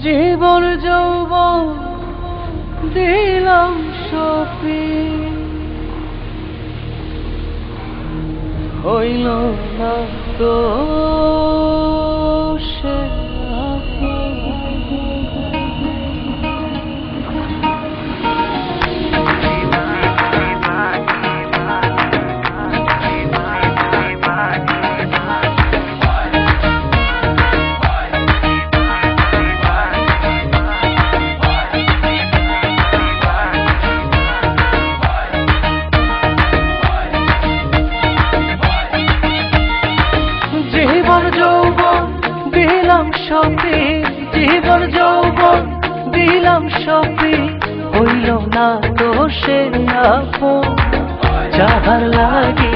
জীবন যৌবন দিলাম সপি, হইল না তো সে জীবন যৌবন দিলাম সপি, জীবন যৌবন দিলাম সপি, হইল না তো সে আপন। যাহার লাগি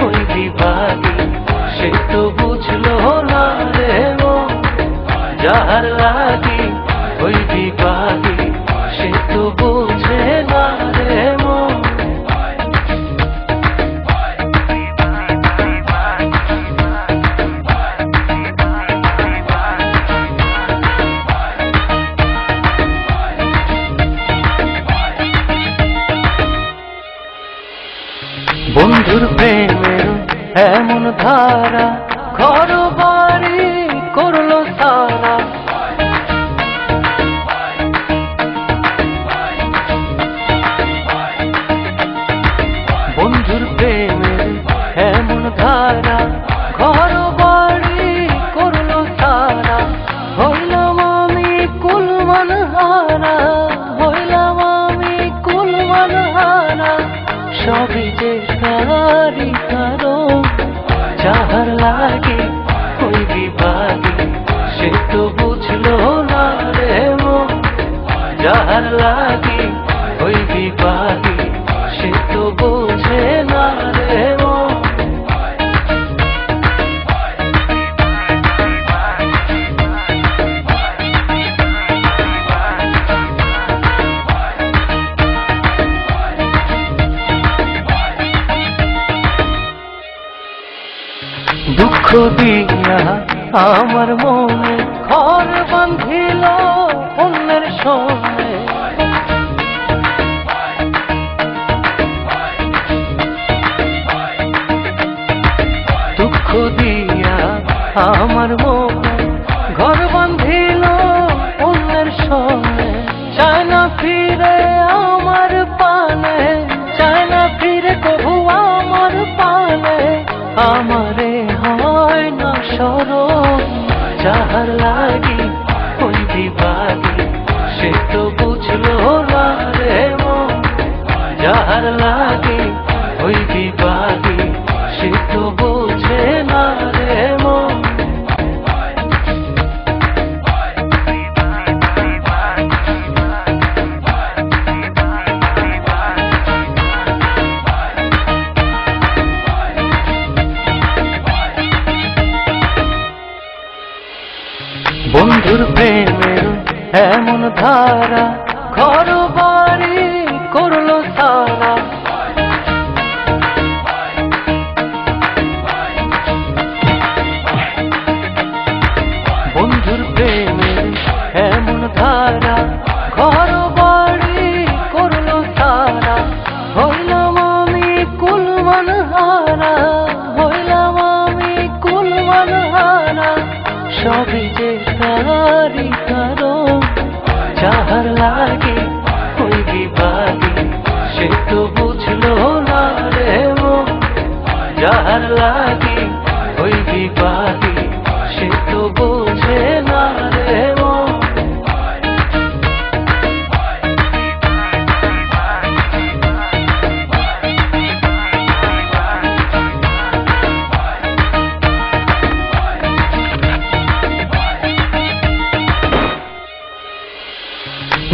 ওই বিভাগী সে তো বুঝলো না রে মন। যাহার লাগি ওই বিভাগী সে তো বুঝে না রে মন। বন্ধুর প্রেমের এমন ধারা ঘর বাড়ি করলো সারা। বন্ধুর প্রেমের এমন ধারা ঘর বাড়ি করলো সারা। হইলাম আমি কুলমান হারা, হইলাম আমি কুলমান হারা। সবই যে তারি কারণ, যাহার লাগে ওই বিভাগী সে তো বুঝলো না রে মন। যাহার লাগে ওই বিভাগী সে তো বুঝে না রে মন। দুঃখ দিয়া আমার মনে ঘর বাঁধিল অন্যের সঙ্গে। দুঃখ দিয়া আমার মনে ঘর বাঁধিল অন্যের সঙ্গে। চায় না ফিরে আমার পানে, চায় না ফিরে কবু আমার পানে। আমারে হয় না স্মরণ, যাহার লাগি ওই বিভাগী সে তো বুঝলো না রে মন। যাহার লাগি ওই বিভাগী সে তো বুঝে না রে মন। বন্ধুর প্রেমের এমন ধারা ঘর বাড়ি করলো সারা। বন্ধুর প্রেমের এমন ধারা ঘর বাড়ি করলো সারা। হইলাম আমি কুলমান হারা, হইলাম আমি কুলমান হারা। সবই যে তারি কারণ, যাহার লাগে ওই বিভাগী সে তো বুঝলো না রে মন। যাহার লাগে ওই বিভাগী সে তো বুঝে না রে মন।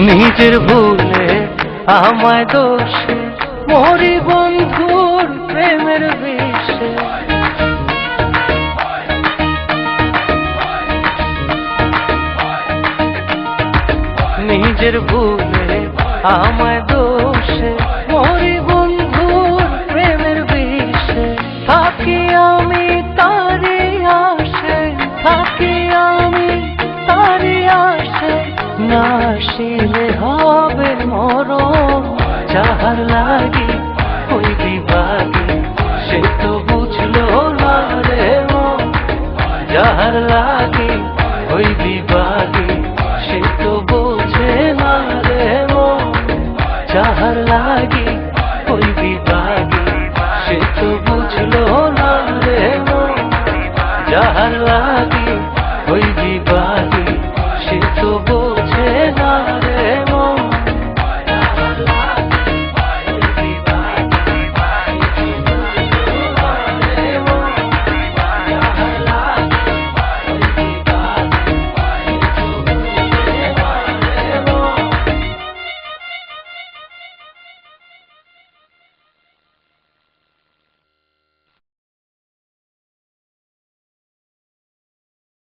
নিজের ভুলে আমায় দোষে মরি বন্ধুর প্রেমের বিষে। নিজের ভুলে আমায় দোষে মরি বন্ধুর প্রেমের বিষে। থাকি আমি তারি আশে, থাকি আমি তারি আশে। লাগে।